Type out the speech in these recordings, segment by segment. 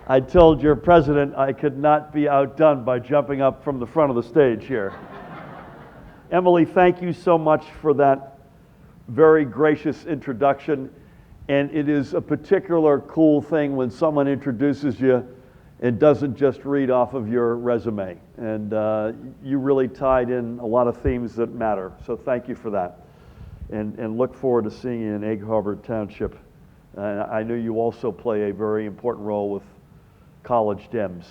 I told your president I could not be outdone by jumping up from the front of the stage here. Emily, thank you so much for that very gracious introduction. And it is a particular cool thing when someone introduces you and doesn't just read off of your resume. And you really tied in a lot of themes that matter. So thank you for that. And look forward to seeing you in Egg Harbor Township. I know you also play a very important role with college Dems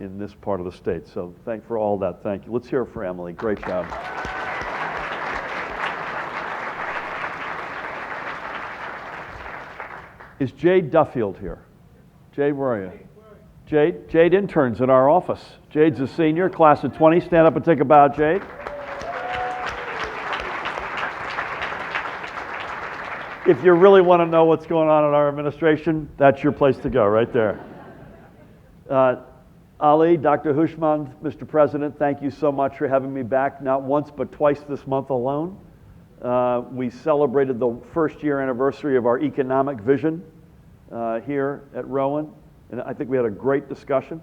in this part of the state. So thank for all that. Thank you. Let's hear it for Emily. Great job. Is Jade Duffield here? Jade, where are you? Jade interns in our office. Jade's a senior, class of 20. Stand up and take a bow, Jade. If you really want to know what's going on in our administration, that's your place to go, right there. Ali, Dr. Hushman, Mr. President, thank you so much for having me back, not once but twice this month alone. We celebrated the first year anniversary of our economic vision here at Rowan, and I think we had a great discussion.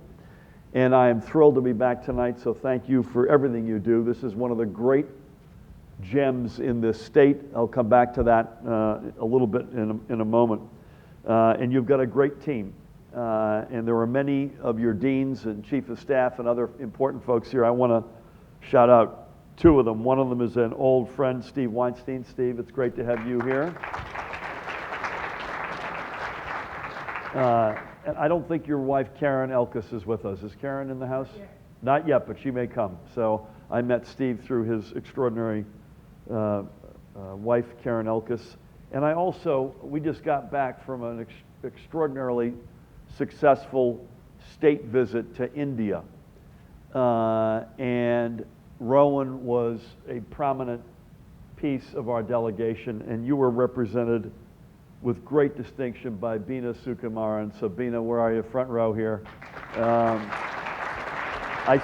And I am thrilled to be back tonight, so thank you for everything you do. This is one of the great gems in this state. I'll come back to that a little bit in a moment. And you've got a great team. And there are many of your deans and chief of staff and other important folks here. I want to shout out two of them. One of them is an old friend, Steve Weinstein. Steve, it's great to have you here. And I don't think your wife, Karen Elkis, is with us. Is Karen in the house? Yeah. Not yet, but she may come. So I met Steve through his extraordinary wife, Karen Elkis. And we just got back from an extraordinarily successful state visit to India. And Rowan was a prominent piece of our delegation, and you were represented with great distinction by Bina Sukumaran. So Bina, where are you? Front row here. I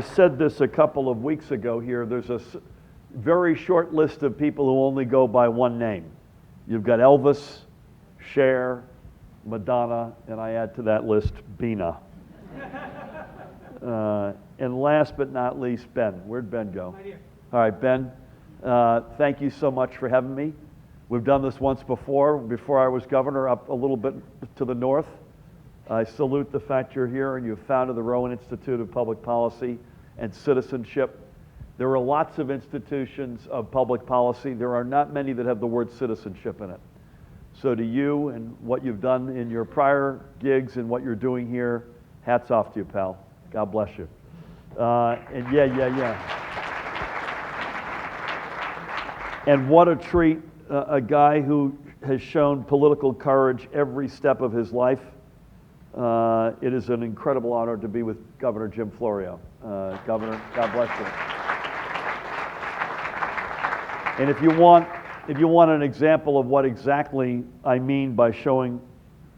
said this a couple of weeks ago here. There's a very short list of people who only go by one name. You've got Elvis, Cher, Madonna, and I add to that list Bina. And last but not least, Ben. Where'd Ben go? Right here. All right, Ben, thank you so much for having me. We've done this once before I was governor, up a little bit to the north. I salute the fact you're here and you've founded the Rowan Institute of Public Policy and Citizenship. There are lots of institutions of public policy. There are not many that have the word citizenship in it. So to you and what you've done in your prior gigs and what you're doing here, hats off to you, pal. God bless you. And yeah. And what a treat, a guy who has shown political courage every step of his life. It is an incredible honor to be with Governor Jim Florio. Governor, God bless you. And if you want an example of what exactly I mean by showing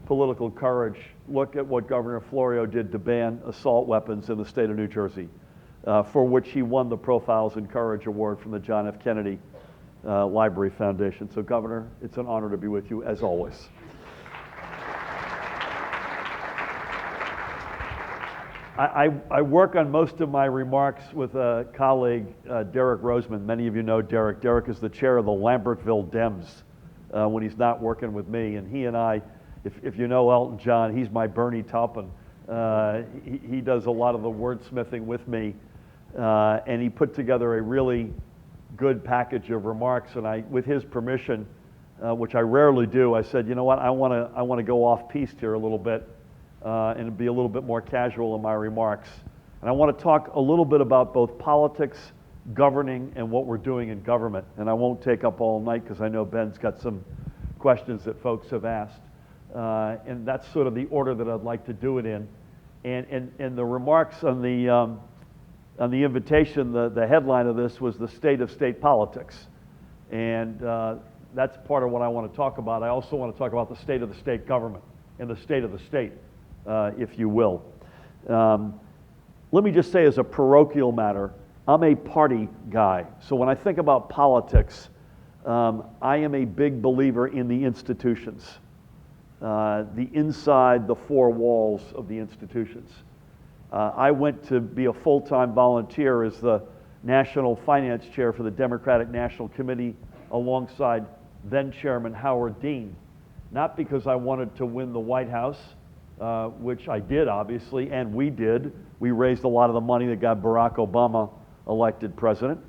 political courage, look at what Governor Florio did to ban assault weapons in the state of New Jersey, for which he won the Profiles in Courage Award from the John F. Kennedy Library Foundation. So Governor, it's an honor to be with you as always. I work on most of my remarks with a colleague, Derek Roseman. Many of you know Derek. Derek is the chair of the Lambertville Dems when he's not working with me. And he and I, if you know Elton John, he's my Bernie Taupin. He does a lot of the wordsmithing with me. And he put together a really good package of remarks. And with his permission, which I rarely do, I said, you know what, I want to go off piste here a little bit. And be a little bit more casual in my remarks. And I want to talk a little bit about both politics, governing, and what we're doing in government. And I won't take up all night because I know Ben's got some questions that folks have asked. And that's sort of the order that I'd like to do it in. And the remarks on the invitation, the headline of this was the state of state politics. And that's part of what I want to talk about. I also want to talk about the state of the state government and the state of the state. If you will. Let me just say as a parochial matter, I'm a party guy. So when I think about politics, I am a big believer in the institutions, the inside the four walls of the institutions. I went to be a full-time volunteer as the National Finance Chair for the Democratic National Committee alongside then Chairman Howard Dean, not because I wanted to win the White House, which I did obviously, and we did. We raised a lot of the money that got Barack Obama elected president.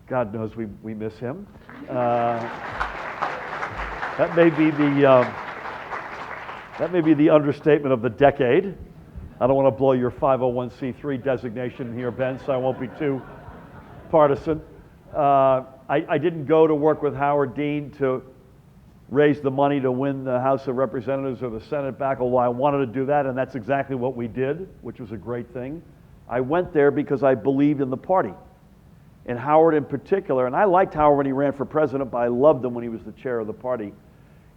God knows we miss him. That may be the understatement of the decade. I don't want to blow your 501c3 designation here, Ben, so I won't be too partisan. I didn't go to work with Howard Dean to raise the money to win the House of Representatives or the Senate back, although I wanted to do that, and that's exactly what we did, which was a great thing. I went there because I believed in the party, and Howard in particular, and I liked Howard when he ran for president, but I loved him when he was the chair of the party.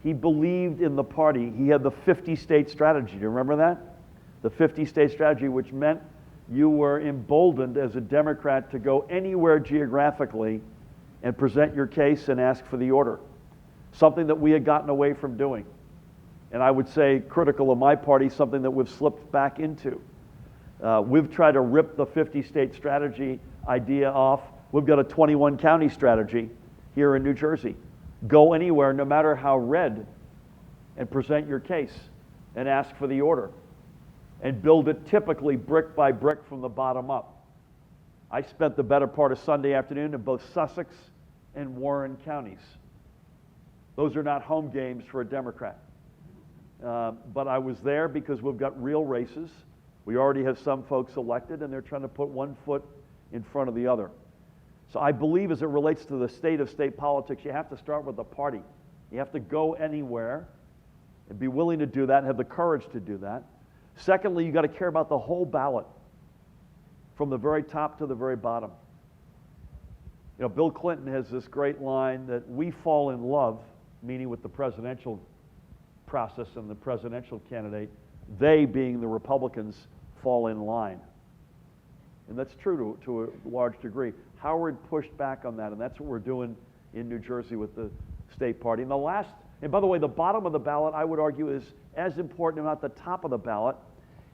He believed in the party. He had the 50-state strategy. Do you remember that? The 50-state strategy, which meant you were emboldened as a Democrat to go anywhere geographically and present your case and ask for the order, something that we had gotten away from doing. And I would say, critical of my party, something that we've slipped back into. We've tried to rip the 50-state strategy idea off. We've got a 21-county strategy here in New Jersey. Go anywhere, no matter how red, and present your case and ask for the order, and build it typically brick by brick from the bottom up. I spent the better part of Sunday afternoon in both Sussex and Warren counties. Those are not home games for a Democrat. But I was there because we've got real races. We already have some folks elected, and they're trying to put one foot in front of the other. So I believe as it relates to the state of state politics, you have to start with the party. You have to go anywhere and be willing to do that and have the courage to do that. Secondly, you've got to care about the whole ballot from the very top to the very bottom. You know, Bill Clinton has this great line that we fall in love, meaning with the presidential process and the presidential candidate, they, being the Republicans, fall in line. And that's true to a large degree. Howard pushed back on that, and that's what we're doing in New Jersey with the state party. And and by the way, the bottom of the ballot, I would argue, is as important, if not the top of the ballot.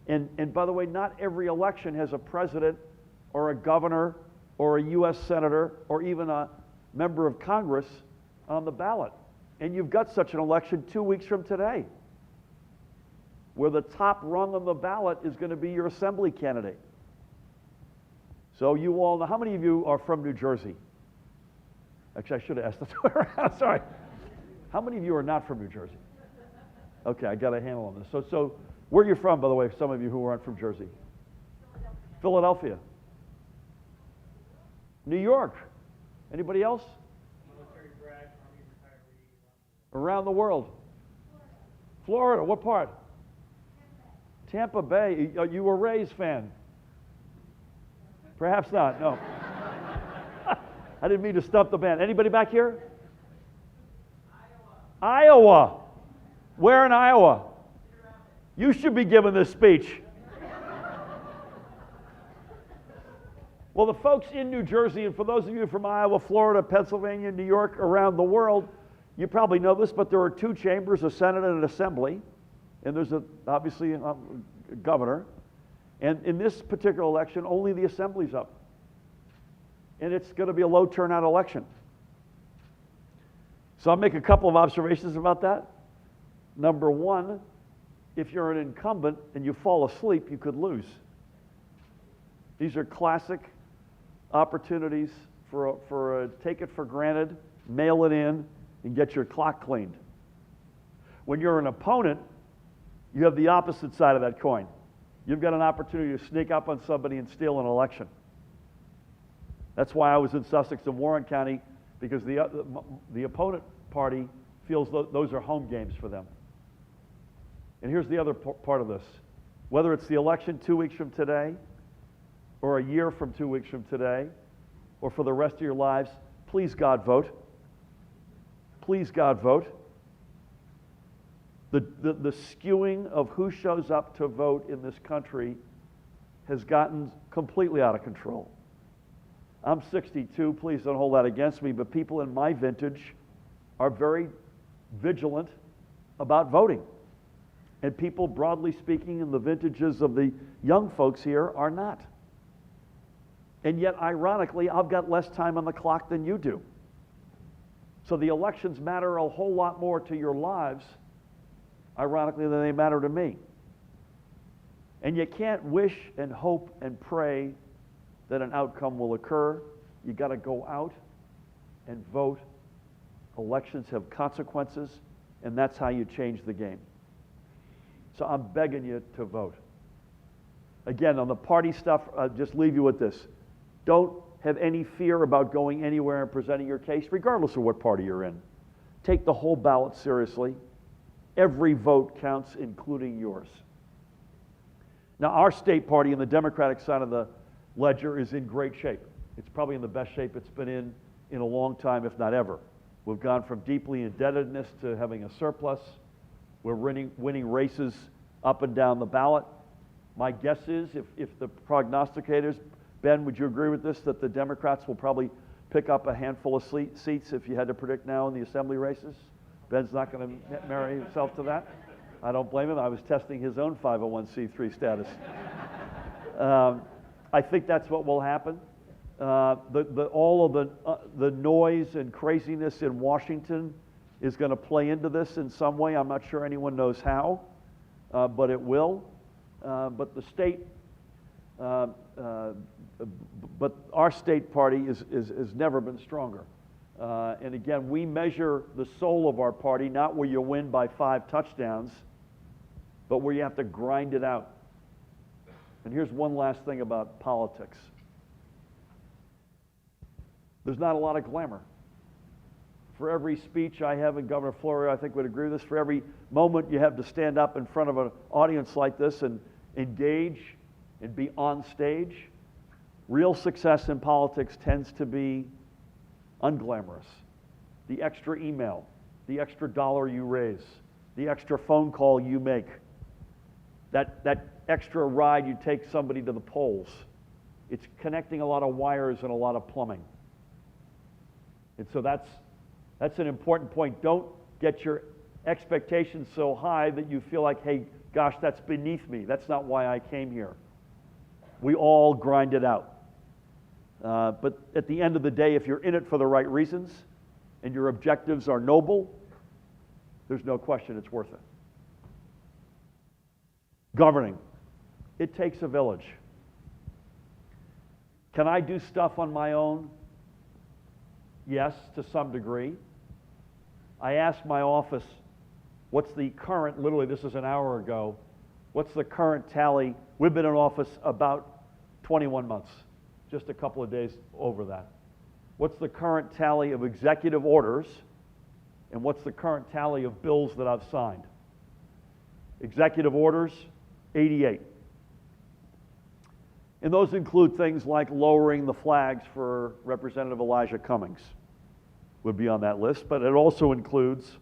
And by the way, not every election has a president or a governor or a U.S. senator or even a member of Congress on the ballot. And you've got such an election 2 weeks from today, where the top rung on the ballot is going to be your assembly candidate. So you all know, how many of you are from New Jersey? Actually, I should have asked the two around, sorry. How many of you are not from New Jersey? Okay, I got a handle on this. So where are you from, by the way, some of you who aren't from Jersey? Philadelphia. New York. Anybody else? Military grad, Army retiree. Around the world. Florida, what part? Tampa Bay. You were a Rays fan? Perhaps not, no. I didn't mean to stump the band. Anybody back here? Iowa. Where in Iowa? You should be giving this speech. Well, the folks in New Jersey, and for those of you from Iowa, Florida, Pennsylvania, New York, around the world, you probably know this, but there are two chambers, a Senate and an Assembly, and there's obviously a governor. And in this particular election, only the Assembly's up. And it's going to be a low turnout election. So I'll make a couple of observations about that. Number one, if you're an incumbent and you fall asleep, you could lose. These are classic opportunities for a take it for granted, mail it in, and get your clock cleaned. When you're an opponent, you have the opposite side of that coin. You've got an opportunity to sneak up on somebody and steal an election. That's why I was in Sussex and Warren County, because the opponent party feels those are home games for them. And here's the other part of this. Whether it's the election 2 weeks from today, or a year from 2 weeks from today, or for the rest of your lives, please God vote. Please God vote. The skewing of who shows up to vote in this country has gotten completely out of control. I'm 62, please don't hold that against me, but people in my vintage are very vigilant about voting. And people, broadly speaking, in the vintages of the young folks here are not. And yet, ironically, I've got less time on the clock than you do. So the elections matter a whole lot more to your lives, ironically, than they matter to me. And you can't wish and hope and pray that an outcome will occur. You got to go out and vote. Elections have consequences, and that's how you change the game. So I'm begging you to vote. Again, on the party stuff, I'll just leave you with this. Don't have any fear about going anywhere and presenting your case, regardless of what party you're in. Take the whole ballot seriously. Every vote counts, including yours. Now, our state party on the Democratic side of the ledger is in great shape. It's probably in the best shape it's been in a long time, if not ever. We've gone from deeply indebtedness to having a surplus. We're winning races up and down the ballot. My guess is, if the prognosticators, Ben, would you agree with this, that the Democrats will probably pick up a handful of seats if you had to predict now in the assembly races? Ben's not going to marry himself to that. I don't blame him. I was testing his own 501c3 status. I think that's what will happen. All of the noise and craziness in Washington is going to play into this in some way. I'm not sure anyone knows how, but it will. But the state, but our state party has never been stronger. And again, we measure the soul of our party, not where you win by 5 touchdowns, but where you have to grind it out. And here's one last thing about politics. There's not a lot of glamour. For every speech I have, and Governor Florio, I think, would agree with this, for every moment you have to stand up in front of an audience like this and engage and be on stage, real success in politics tends to be unglamorous. The extra email, the extra dollar you raise, the extra phone call you make, that extra ride you take somebody to the polls. It's connecting a lot of wires and a lot of plumbing. And so that's an important point. Don't get your expectations so high that you feel like, hey, gosh, that's beneath me. That's not why I came here. We all grind it out. But at the end of the day, if you're in it for the right reasons and your objectives are noble, there's no question it's worth it. Governing. It takes a village. Can I do stuff on my own? Yes, to some degree. I asked my office, what's the current, literally this is an hour ago, what's the current tally? We've been in office about 21 months, just a couple of days over that. What's the current tally of executive orders, and what's the current tally of bills that I've signed? Executive orders, 88. And those include things like lowering the flags for Representative Elijah Cummings, would be on that list, but it also includes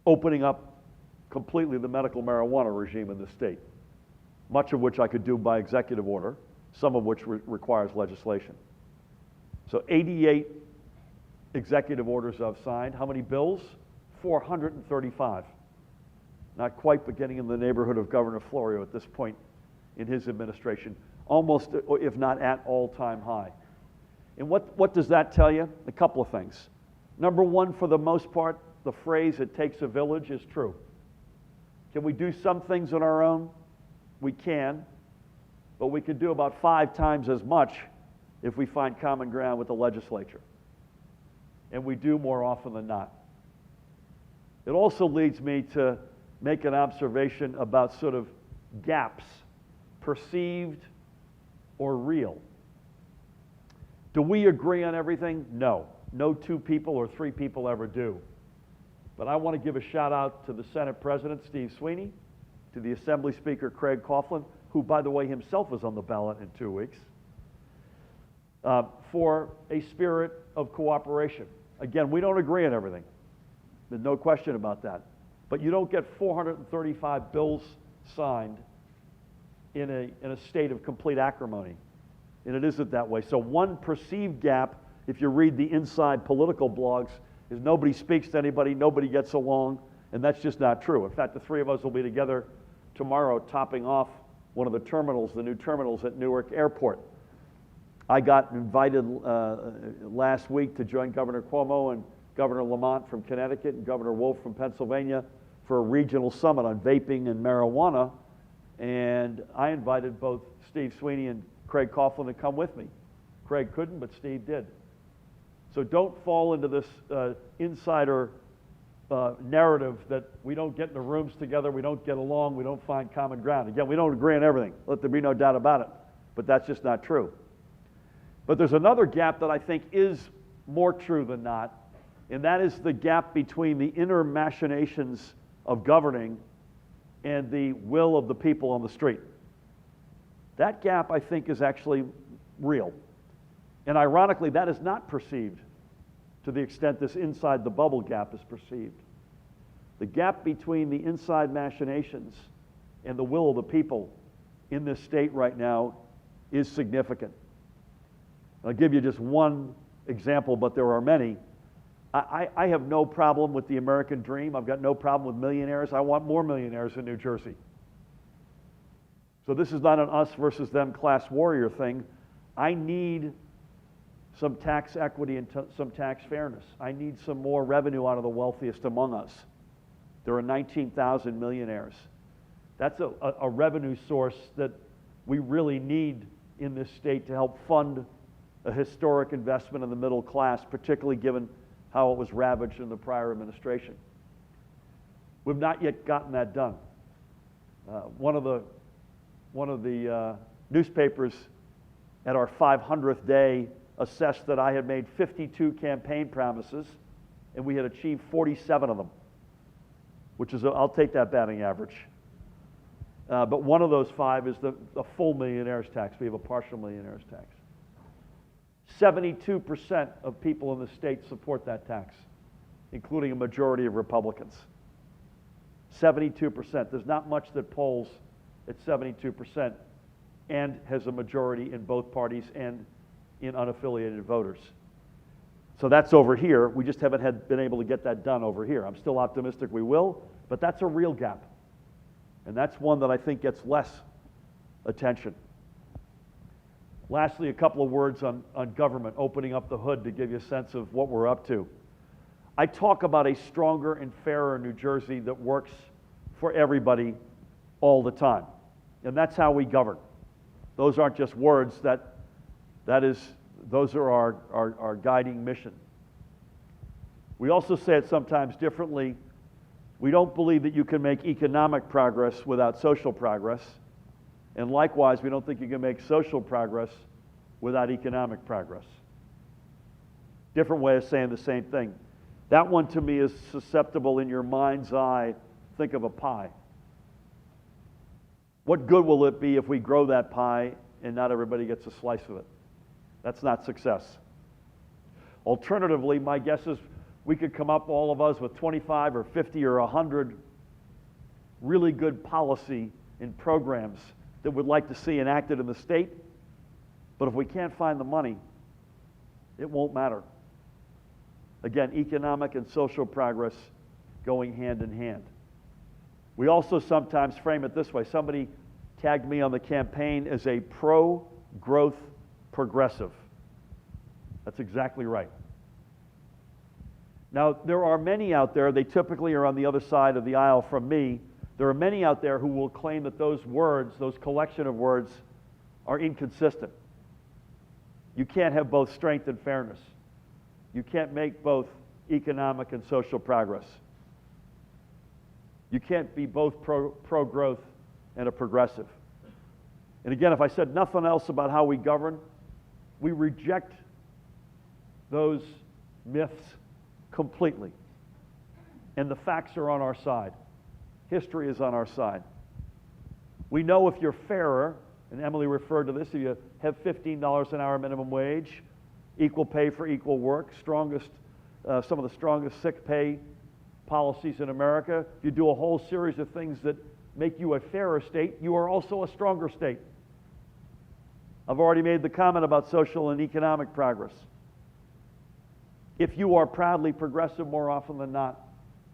opening up completely the medical marijuana regime in the state, much of which I could do by executive order, some of which requires legislation. So 88 executive orders I've signed. How many bills? 435. Not quite, but getting in the neighborhood of Governor Florio at this point in his administration, almost, if not at all-time high. And what does that tell you? A couple of things. Number one, for the most part, the phrase, it takes a village, is true. Can we do some things on our own? We can, but we could do about 5 times as much if we find common ground with the legislature. And we do more often than not. It also leads me to make an observation about sort of gaps, perceived or real. Do we agree on everything? No. No 2 people or 3 people ever do. But I want to give a shout out to the Senate President, Steve Sweeney, to the Assembly Speaker, Craig Coughlin, who, by the way, himself is on the ballot in 2 weeks, for a spirit of cooperation. Again, we don't agree on everything. There's no question about that. But you don't get 435 bills signed in a state of complete acrimony. and it isn't that way. So one perceived gap, if you read the inside political blogs, is nobody speaks to anybody, nobody gets along, and that's just not true. In fact, the three of us will be together tomorrow topping off one of the terminals, the new terminals at Newark Airport. I got invited last week to join Governor Cuomo and Governor Lamont from Connecticut and Governor Wolf from Pennsylvania for a regional summit on vaping and marijuana. And I invited both Steve Sweeney and Craig Coughlin to come with me. Craig couldn't, but Steve did. So don't fall into this insider narrative that we don't get in the rooms together, we don't get along, we don't find common ground. Again, we don't agree on everything. Let there be no doubt about it. But that's just not true. But there's another gap that I think is more true than not, and that is the gap between the inner machinations of governing and the will of the people on the street. That gap, I think, is actually real. And ironically, that is not perceived to the extent this inside the bubble gap is perceived. The gap between the inside machinations and the will of the people in this state right now is significant. I'll give you just one example, but there are many. I have no problem with the American dream. I've got no problem with millionaires. I want more millionaires in New Jersey. So this is not an us versus them class warrior thing. I need some tax equity and some tax fairness. I need some more revenue out of the wealthiest among us. There are 19,000 millionaires. That's a revenue source that we really need in this state to help fund a historic investment in the middle class, particularly given how it was ravaged in the prior administration. We've not yet gotten that done. One of the newspapers at our 500th day assessed that I had made 52 campaign promises and we had achieved 47 of them, which is, I'll take that batting average. But one of those 5 is the full millionaire's tax. We have a partial millionaire's tax. 72% of people in the state support that tax, including a majority of Republicans. 72%. There's not much that polls at 72% and has a majority in both parties and in unaffiliated voters. So that's over here. We just haven't been able to get that done over here. I'm still optimistic we will, but that's a real gap. And that's one that I think gets less attention. Lastly, a couple of words on government, opening up the hood to give you a sense of what we're up to. I talk about a stronger and fairer New Jersey that works for everybody all the time. And that's how we govern. Those aren't just words, those are our guiding mission. We also say it sometimes differently. We don't believe that you can make economic progress without social progress. And likewise, we don't think you can make social progress without economic progress. Different way of saying the same thing. That one to me is susceptible in your mind's eye. Think of a pie. What good will it be if we grow that pie and not everybody gets a slice of it? That's not success. Alternatively, my guess is we could come up, all of us, with 25 or 50 or 100 really good policy and programs that we'd like to see enacted in the state, but if we can't find the money, it won't matter. Again, economic and social progress going hand in hand. We also sometimes frame it this way. Somebody tagged me on the campaign as a pro-growth progressive. That's exactly right. Now, there are many out there, they typically are on the other side of the aisle from me. There are many out there who will claim that those words, those collection of words, are inconsistent. You can't have both strength and fairness. You can't make both economic and social progress. You can't be both pro-growth and a progressive. And again, if I said nothing else about how we govern, we reject those myths completely. And the facts are on our side. History is on our side. We know if you're fairer, and Emily referred to this, if you have $15 an hour minimum wage, equal pay for equal work, some of the strongest sick pay policies in America, if you do a whole series of things that make you a fairer state, you are also a stronger state. I've already made the comment about social and economic progress. If you are proudly progressive, more often than not,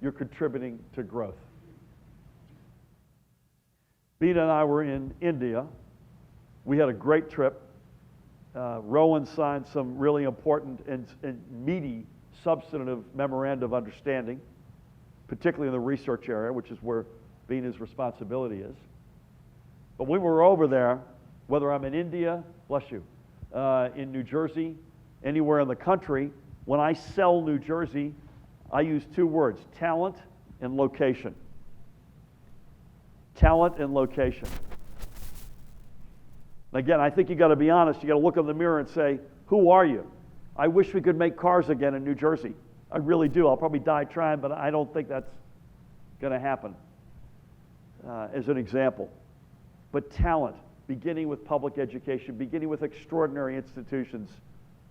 you're contributing to growth. Bina and I were in India. We had a great trip. Rowan signed some really important and meaty substantive memoranda of understanding, particularly in the research area, which is where Bina's responsibility is. But when we were over there, whether I'm in India, bless you, in New Jersey, anywhere in the country, when I sell New Jersey, I use two words, talent and location. Talent and location. Again, I think you got to be honest. You got to look in the mirror and say, who are you? I wish we could make cars again in New Jersey. I really do. I'll probably die trying, but I don't think that's going to happen, as an example. But talent, beginning with public education, beginning with extraordinary institutions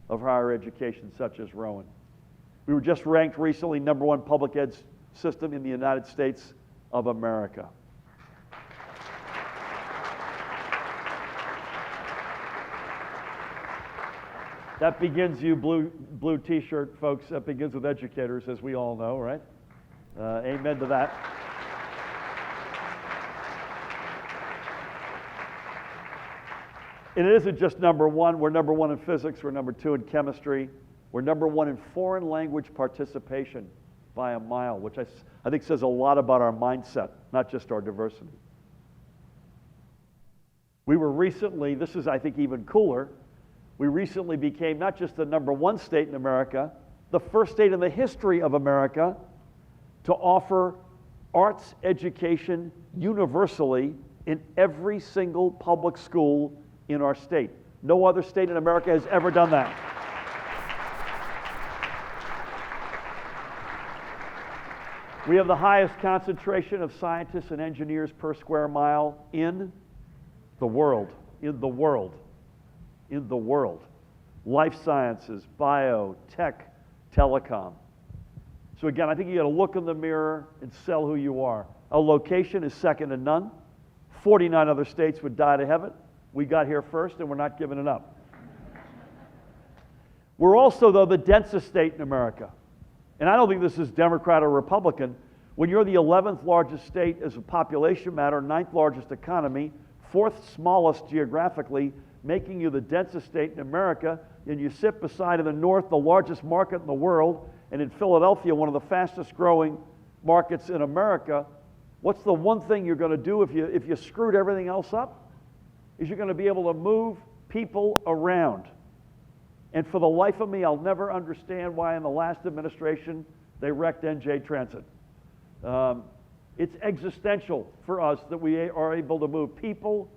of higher education such as Rowan. We were just ranked recently #1 public ed system in the United States of America. That begins, you blue t-shirt folks, that begins with educators, as we all know, right? Amen to that. And it isn't just #1. We're #1 in physics. We're #2 in chemistry. We're #1 in foreign language participation by a mile, which I think says a lot about our mindset, not just our diversity. We were recently, this is I think even cooler, we recently became not just the #1 state in America, the first state in the history of America to offer arts education universally in every single public school in our state. No other state in America has ever done that. We have the highest concentration of scientists and engineers per square mile in the world. In the world. In the world. Life sciences, bio, tech, telecom. So again, I think you got to look in the mirror and sell who you are. Our location is second to none. 49 other states would die to have it. We got here first, and we're not giving it up. We're also, though, the densest state in America. And I don't think this is Democrat or Republican. When you're the 11th largest state as a population matter, 9th largest economy, 4th smallest geographically, making you the densest state in America, and you sit beside in the north, the largest market in the world, and in Philadelphia, one of the fastest growing markets in America, what's the one thing you're going to do if you screwed everything else up? Is you're going to be able to move people around. And for the life of me, I'll never understand why in the last administration they wrecked NJ Transit. It's existential for us that we are able to move people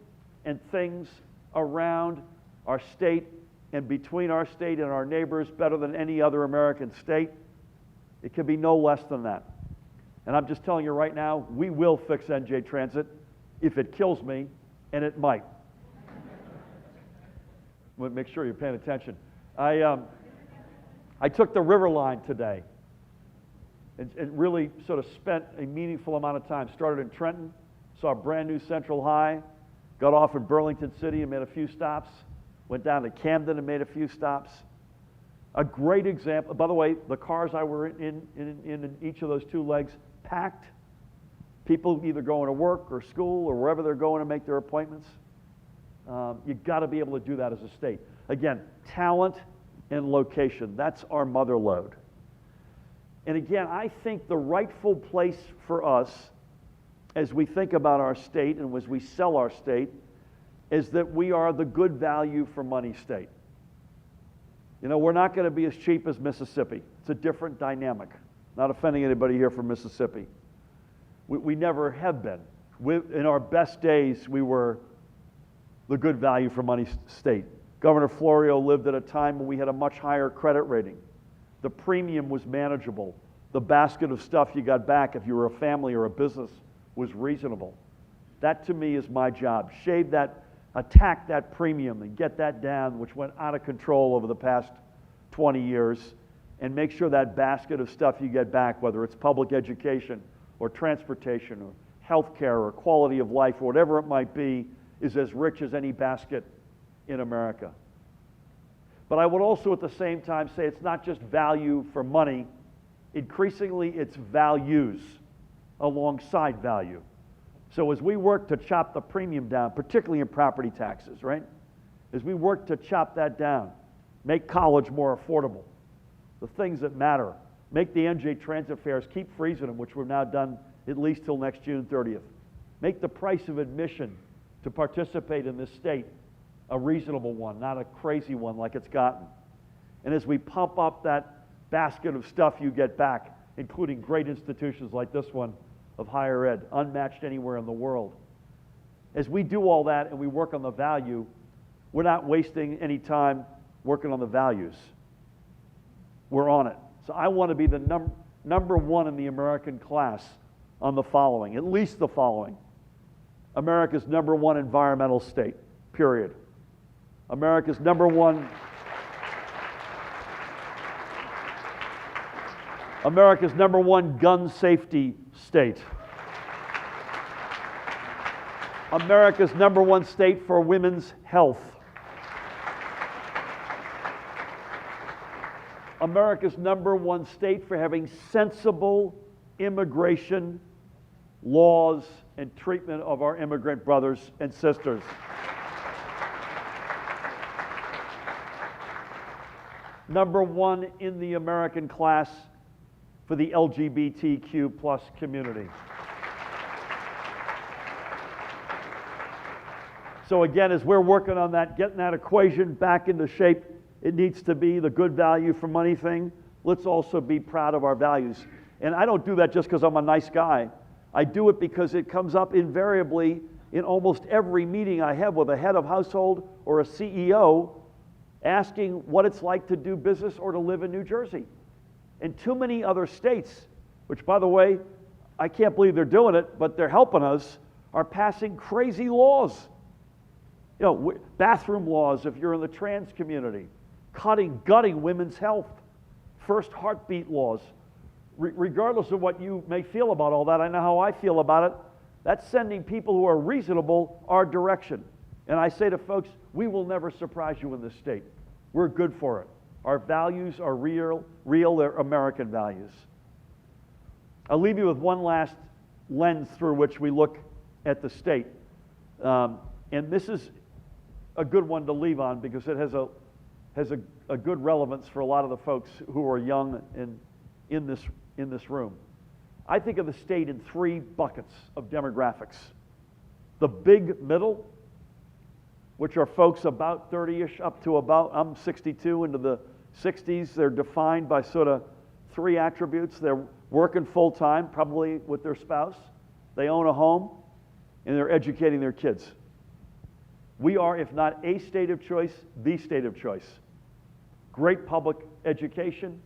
and things around our state and between our state and our neighbors better than any other American state. It can be no less than that. And I'm just telling you right now, we will fix NJ Transit if it kills me, and it might. Make sure you're paying attention. I took the River Line today and really sort of spent a meaningful amount of time. Started in Trenton, saw a brand new Central High, got off in Burlington City and made a few stops, went down to Camden and made a few stops. A great example, by the way, the cars I were in each of those two legs, packed. People either going to work or school or wherever they're going to make their appointments. You've got to be able to do that as a state. Again, talent and location, that's our mother lode. And again, I think the rightful place for us as we think about our state and as we sell our state is that we are the good value for money state. You know, we're not going to be as cheap as Mississippi. It's a different dynamic. Not offending anybody here from Mississippi. We never have been. In our best days, we were the good value for money state. Governor Florio lived at a time when we had a much higher credit rating. The premium was manageable. The basket of stuff you got back if you were a family or a business was reasonable. That to me is my job. Shave that, attack that premium and get that down, which went out of control over the past 20 years, and make sure that basket of stuff you get back, whether it's public education or transportation or health care or quality of life or whatever it might be, is as rich as any basket in America. But I would also at the same time say it's not just value for money. Increasingly, it's values alongside value. So as we work to chop the premium down, particularly in property taxes, right? As we work to chop that down, make college more affordable, the things that matter, make the NJ transit fares, keep freezing them, which we've now done at least till next June 30th. Make the price of admission to participate in this state a reasonable one, not a crazy one like it's gotten. And as we pump up that basket of stuff you get back, including great institutions like this one of higher ed, unmatched anywhere in the world. As we do all that and we work on the value, we're not wasting any time working on the values. We're on it. So I want to be the number one in the American class on the following, at least the following. America's number one environmental state, period. America's number one gun safety state. America's number one state for women's health. America's number one state for having sensible immigration laws and treatment of our immigrant brothers and sisters. Number one in the American class for the LGBTQ plus community. So again, as we're working on that, getting that equation back into shape, it needs to be the good value for money thing. Let's also be proud of our values. And I don't do that just because I'm a nice guy. I do it because it comes up invariably in almost every meeting I have with a head of household or a CEO asking what it's like to do business or to live in New Jersey. And too many other states, which by the way, I can't believe they're doing it, but they're helping us, are passing crazy laws. You know, bathroom laws if you're in the trans community, gutting women's health, first heartbeat laws. Regardless of what you may feel about all that, I know how I feel about it. That's sending people who are reasonable our direction. And I say to folks, we will never surprise you in this state. We're good for it. Our values are real, they're American values. I'll leave you with one last lens through which we look at the state. And this is a good one to leave on because it has a good relevance for a lot of the folks who are young and in this room. I think of the state in three buckets of demographics. The big middle, which are folks about 30-ish up to about, I'm 62 into the 60s. They're defined by sort of three attributes. They're working full-time, probably with their spouse. They own a home, and they're educating their kids. We are, if not a state of choice, the state of choice. Great public education,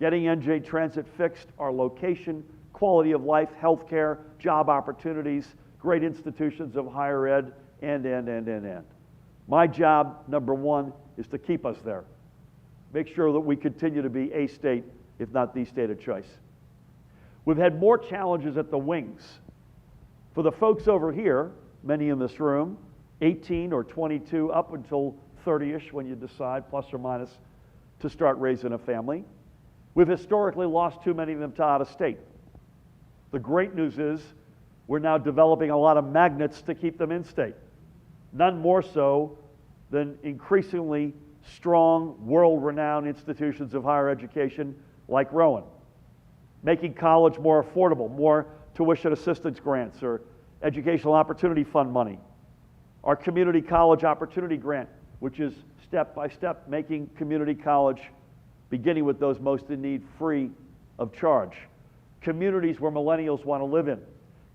getting NJ Transit fixed, our location, quality of life, healthcare, job opportunities, great institutions of higher ed, and. My job, number one, is to keep us there. Make sure that we continue to be a state, if not the state of choice. We've had more challenges at the wings. For the folks over here, many in this room, 18 or 22 up until 30-ish when you decide, plus or minus, to start raising a family. We've historically lost too many of them to out of state. The great news is we're now developing a lot of magnets to keep them in state. None more so than increasingly strong, world-renowned institutions of higher education like Rowan. Making college more affordable, more tuition assistance grants or educational opportunity fund money. Our community college opportunity grant, which is step by step making community college, beginning with those most in need, free of charge. Communities where millennials want to live in.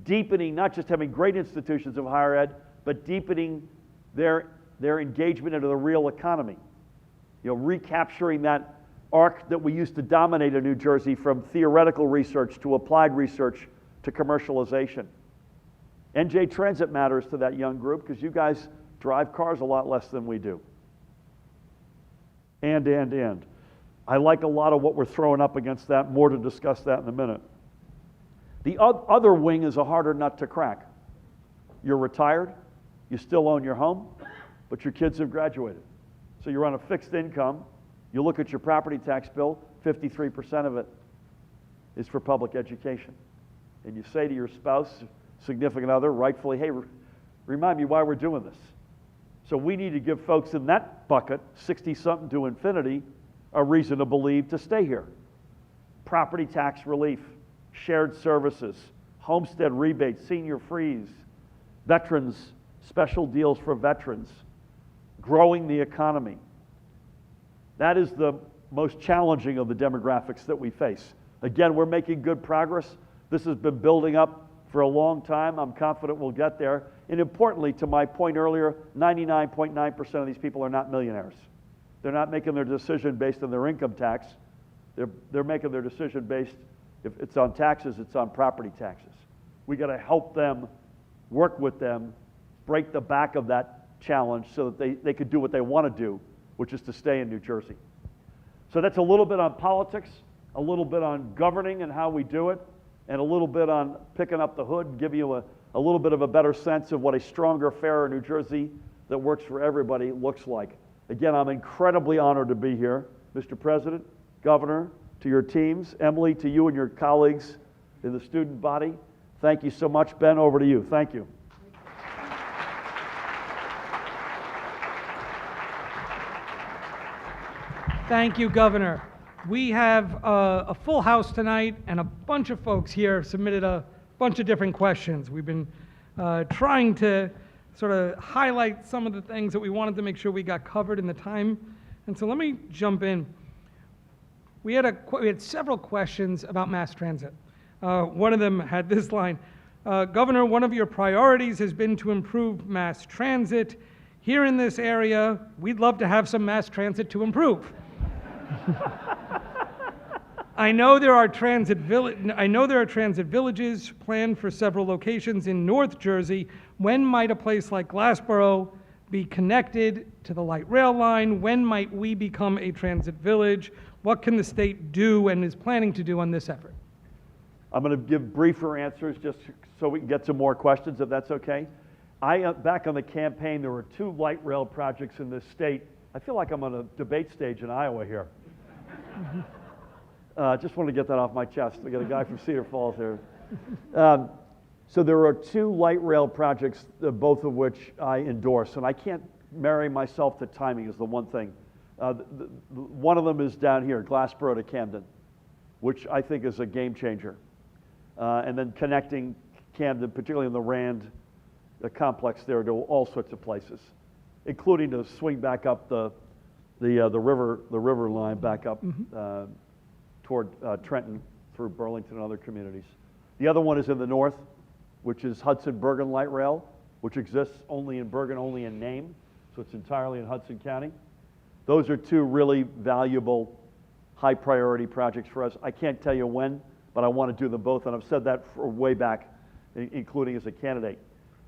Deepening, not just having great institutions of higher ed, but deepening their engagement into the real economy. You know, recapturing that arc that we used to dominate in New Jersey from theoretical research to applied research to commercialization. NJ Transit matters to that young group because you guys drive cars a lot less than we do. And. I like a lot of what we're throwing up against that, more to discuss that in a minute. The other wing is a harder nut to crack. You're retired, you still own your home, but your kids have graduated. So you're on a fixed income. You look at your property tax bill, 53% of it is for public education. And you say to your spouse, significant other, rightfully, hey, remind me why we're doing this. So we need to give folks in that bucket, 60-something to infinity, a reason to believe to stay here. Property tax relief, shared services, homestead rebates, senior freeze, veterans, special deals for veterans, growing the economy. That is the most challenging of the demographics that we face. Again, we're making good progress. This has been building up for a long time. I'm confident we'll get there. And importantly, to my point earlier, 99.9% of these people are not millionaires. They're not making their decision based on their income tax. They're making their decision based, if it's on taxes, it's on property taxes. We got to help them, work with them, break the back of that challenge so that they could do what they want to do, which is to stay in New Jersey. So that's a little bit on politics, a little bit on governing and how we do it, and a little bit on picking up the hood and giving you a little bit of a better sense of what a stronger, fairer New Jersey that works for everybody looks like. Again, I'm incredibly honored to be here. Mr. President, Governor, to your teams, Emily, to you and your colleagues in the student body, thank you so much. Ben, over to you. Thank you. Thank you, Governor. We have a full house tonight, and a bunch of folks here submitted a bunch of different questions. We've been trying to sort of highlight some of the things that we wanted to make sure we got covered in the time. And so let me jump in. We had several questions about mass transit. One of them had this line, Governor, one of your priorities has been to improve mass transit. Here in this area, we'd love to have some mass transit to improve. I know there are transit villages planned for several locations in North Jersey. When might a place like Glassboro be connected to the light rail line? When might we become a transit village? What can the state do and is planning to do on this effort? I'm going to give briefer answers just so we can get to more questions, if that's okay. Back on the campaign, there were 2 light rail projects in this state. I feel like I'm on a debate stage in Iowa here. Just want to get that off my chest. We got a guy from Cedar Falls here. So there are 2 light rail projects, both of which I endorse, and I can't marry myself to timing is the one thing. One of them is down here, Glassboro to Camden, which I think is a game changer. And then connecting Camden, particularly in the Rand complex there, to all sorts of places, including to swing back up the river line back up toward Trenton through Burlington and other communities. The other one is in the north, which is Hudson-Bergen Light Rail, which exists only in Bergen, only in name, so it's entirely in Hudson County. Those are 2 really valuable, high priority projects for us. I can't tell you when, but I want to do them both, and I've said that for way back, including as a candidate.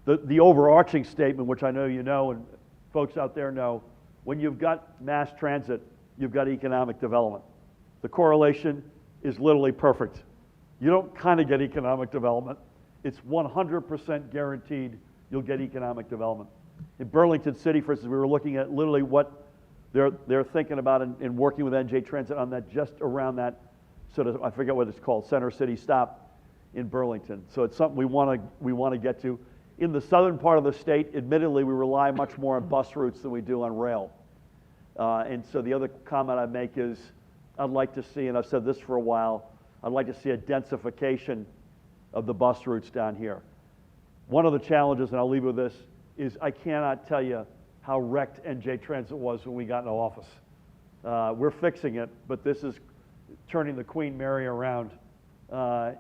The overarching statement, which I know you know and folks out there know, when you've got mass transit, you've got economic development. The correlation is literally perfect. You don't kind of get economic development. It's 100% guaranteed you'll get economic development. In Burlington City, for instance, we were looking at literally what they're thinking about in working with NJ Transit on that, just around that sort of, I forget what it's called, Center City stop in Burlington. So it's something we want to get to. In the southern part of the state, admittedly, we rely much more on bus routes than we do on rail. And so the other comment I make is, I'd like to see, and I've said this for a while, I'd like to see a densification of the bus routes down here. One of the challenges, and I'll leave with this, is I cannot tell you how wrecked NJ Transit was when we got into office. We're fixing it, but this is turning the Queen Mary around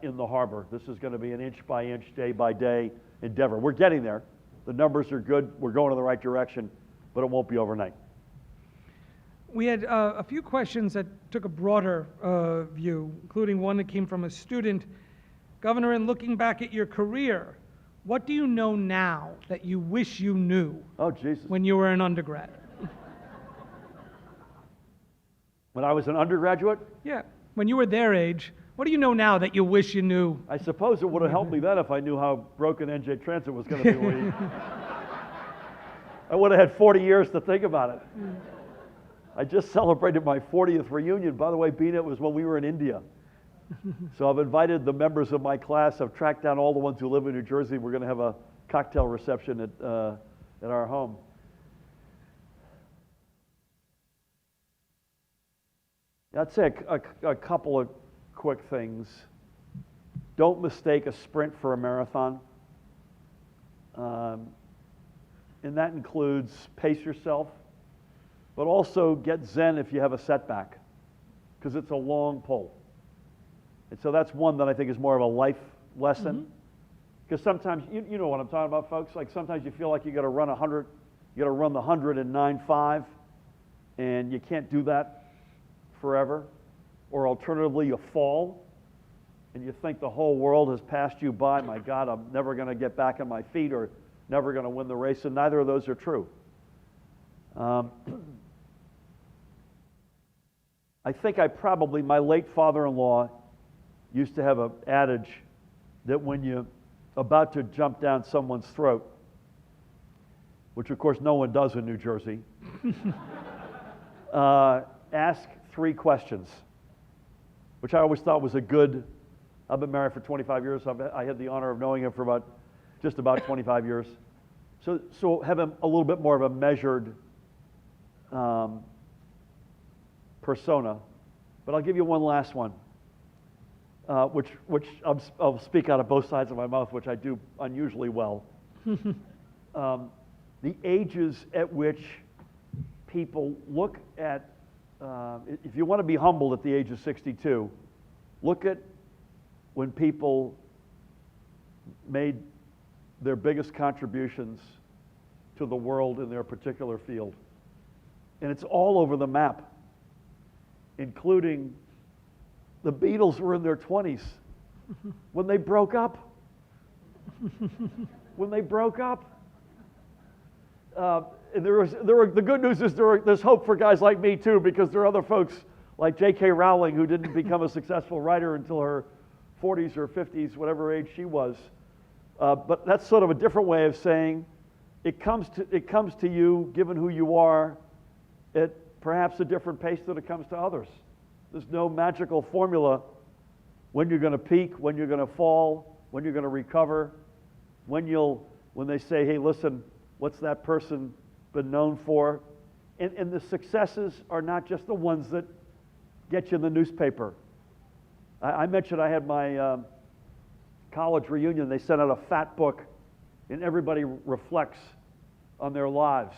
in the harbor. This is going to be an inch by inch, day by day endeavor. We're getting there. The numbers are good. We're going in the right direction, but it won't be overnight. We had a few questions that took a broader view, including one that came from a student. Governor, in looking back at your career, what do you know now that you wish you knew when you were an undergrad? When I was an undergraduate? Yeah, when you were their age, what do you know now that you wish you knew? I suppose it would have helped me then if I knew how broken NJ Transit was going to be. I would have had 40 years to think about it. I just celebrated my 40th reunion. By the way, Bina, it was when we were in India. So I've invited the members of my class. I've tracked down all the ones who live in New Jersey. We're going to have a cocktail reception at our home. I'd say a couple of quick things. Don't mistake a sprint for a marathon. And that includes pace yourself, but also get zen if you have a setback, because it's a long pull. And so that's one that I think is more of a life lesson. Because sometimes, you know what I'm talking about, folks? Like sometimes you feel like you got to run 100, you got to run the 100 in 9.5, and you can't do that forever. Or alternatively, you fall, and you think the whole world has passed you by. My God, I'm never going to get back on my feet, or never going to win the race, and neither of those are true. I think my late father-in-law used to have an adage that when you're about to jump down someone's throat, which of course no one does in New Jersey, ask 3 questions, which I always thought was a good. I've been married for 25 years. I had the honor of knowing him for just about 25 years. So have a little bit more of a measured persona. But I'll give you one last one, which I'll speak out of both sides of my mouth, which I do unusually well. The ages at which people look at, if you want to be humbled at the age of 62, look at when people made their biggest contributions to the world in their particular field. And it's all over the map, including the Beatles were in their 20s when they broke up. When they broke up. And the good news is there's hope for guys like me too, because there are other folks like J.K. Rowling who didn't become a successful writer until her 40s or 50s, whatever age she was. But that's sort of a different way of saying it comes to you, given who you are, at perhaps a different pace than it comes to others. There's no magical formula when you're going to peak, when you're going to fall, when you're going to recover, when they say, hey, listen, what's that person been known for? And the successes are not just the ones that get you in the newspaper. I mentioned I had my college reunion. They sent out a fat book, and everybody reflects on their lives.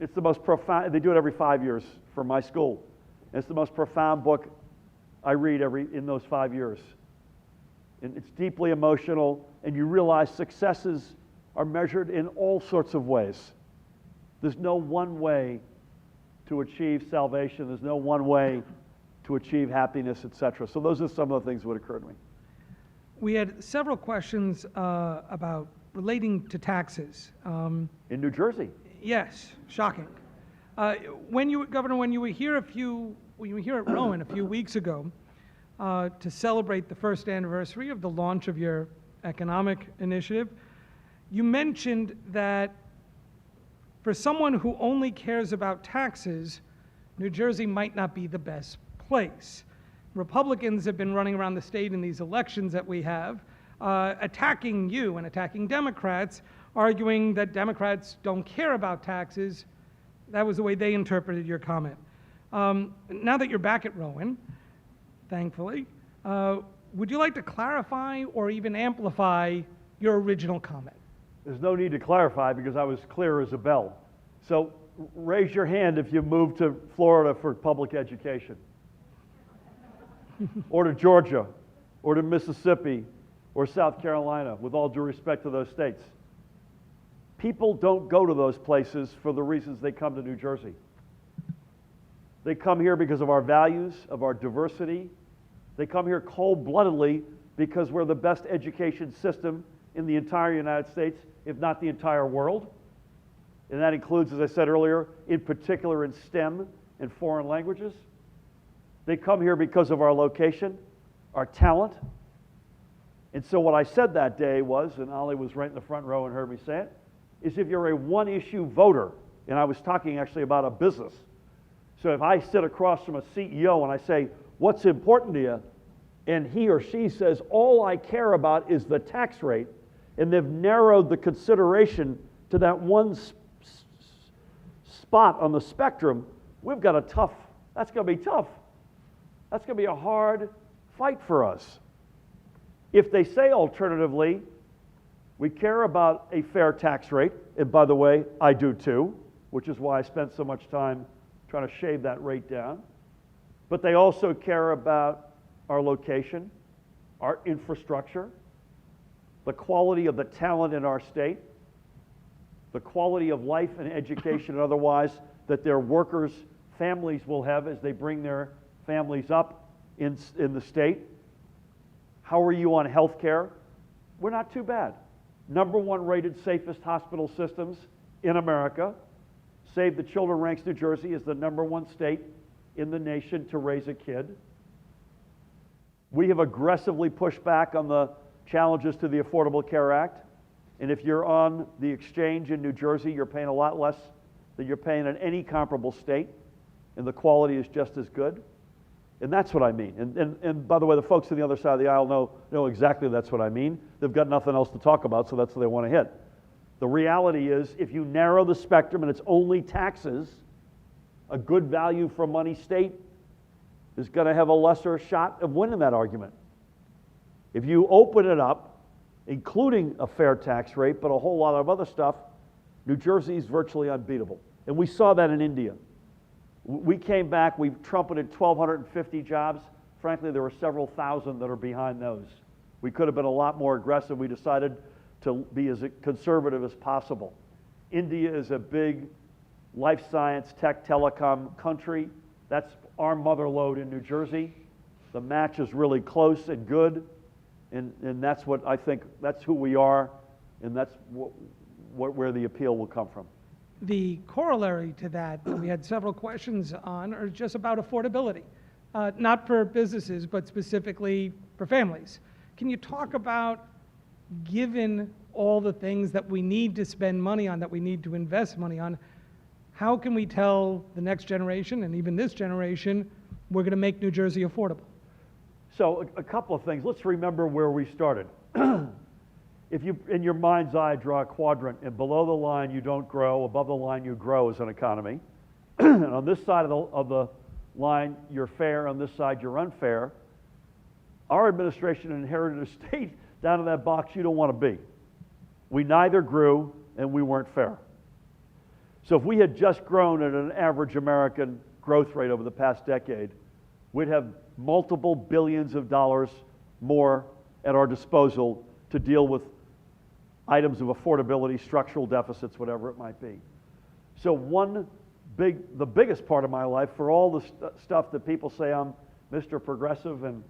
It's the most profound. They do it every 5 years for my school. And it's the most profound book I read in those 5 years. And it's deeply emotional, and you realize successes are measured in all sorts of ways. There's no one way to achieve salvation. There's no one way to achieve happiness, etc. So those are some of the things that would occur to me. We had several questions about relating to taxes. In New Jersey? Yes, shocking. Governor, when you were here at Rowan a few weeks ago to celebrate the first anniversary of the launch of your economic initiative, you mentioned that for someone who only cares about taxes, New Jersey might not be the best place. Republicans have been running around the state in these elections that we have, attacking you and attacking Democrats, arguing that Democrats don't care about taxes. That was the way they interpreted your comment. Now that you're back at Rowan, thankfully, would you like to clarify or even amplify your original comment? There's no need to clarify because I was clear as a bell. So raise your hand if you moved to Florida for public education, or to Georgia, or to Mississippi, or South Carolina, with all due respect to those states. People don't go to those places for the reasons they come to New Jersey. They come here because of our values, of our diversity. They come here cold-bloodedly because we're the best education system in the entire United States, if not the entire world. And that includes, as I said earlier, in particular in STEM and foreign languages. They come here because of our location, our talent. And so what I said that day was, and Ollie was right in the front row and heard me say it, is if you're a one-issue voter, and I was talking actually about a business. So if I sit across from a CEO and I say, what's important to you? And he or she says, all I care about is the tax rate, and they've narrowed the consideration to that one spot on the spectrum, we've got that's going to be tough. That's going to be a hard fight for us. If they say alternatively, we care about a fair tax rate, and by the way, I do too, which is why I spent so much time trying to shave that rate down. But they also care about our location, our infrastructure, the quality of the talent in our state, the quality of life and education and otherwise that their workers' families will have as they bring their families up in the state. How are you on health care? We're not too bad. #1 rated safest hospital systems in America. Save the Children ranks New Jersey as the #1 state in the nation to raise a kid. We have aggressively pushed back on the challenges to the Affordable Care Act. And if you're on the exchange in New Jersey, you're paying a lot less than you're paying in any comparable state, and the quality is just as good. And that's what I mean. And by the way, the folks on the other side of the aisle know exactly that's what I mean. They've got nothing else to talk about, so that's what they want to hit. The reality is, if you narrow the spectrum and it's only taxes, a good value for money state is going to have a lesser shot of winning that argument. If you open it up, including a fair tax rate, but a whole lot of other stuff, New Jersey is virtually unbeatable. And we saw that in India. We came back, we trumpeted 1,250 jobs. Frankly, there were several thousand that are behind those. We could have been a lot more aggressive. We decided to be as conservative as possible. India is a big life science, tech, telecom country. That's our mother lode in New Jersey. The match is really close and good, and that's what I think, that's who we are, and that's where the appeal will come from. The corollary to that, we had several questions on, are just about affordability. Not for businesses, but specifically for families. Can you talk about, given all the things that we need to spend money on, that we need to invest money on, how can we tell the next generation, and even this generation, we're going to make New Jersey affordable? So a couple of things. Let's remember where we started. If you, in your mind's eye, draw a quadrant, and below the line you don't grow, above the line you grow as an economy, and on this side of the line you're fair, on this side you're unfair, our administration inherited a state down in that box you don't want to be. We neither grew and we weren't fair. So if we had just grown at an average American growth rate over the past decade, we'd have multiple billions of dollars more at our disposal to deal with items of affordability, structural deficits, whatever it might be. So the biggest part of my life, for all the stuff that people say I'm Mr. Progressive and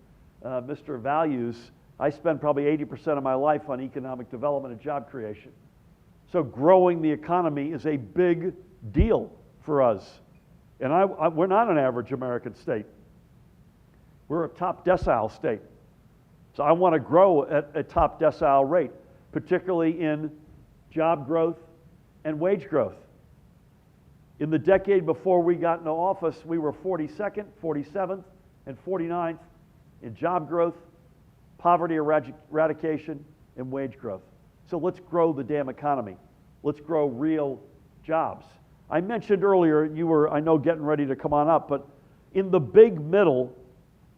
Mr. Values, I spend probably 80% of my life on economic development and job creation. So growing the economy is a big deal for us. And we're not an average American state. We're a top decile state. So I want to grow at a top decile rate, particularly in job growth and wage growth. In the decade before we got into office, we were 42nd, 47th, and 49th in job growth, poverty eradication, and wage growth. So let's grow the damn economy. Let's grow real jobs. I mentioned earlier, you were, I know, getting ready to come on up, but in the big middle,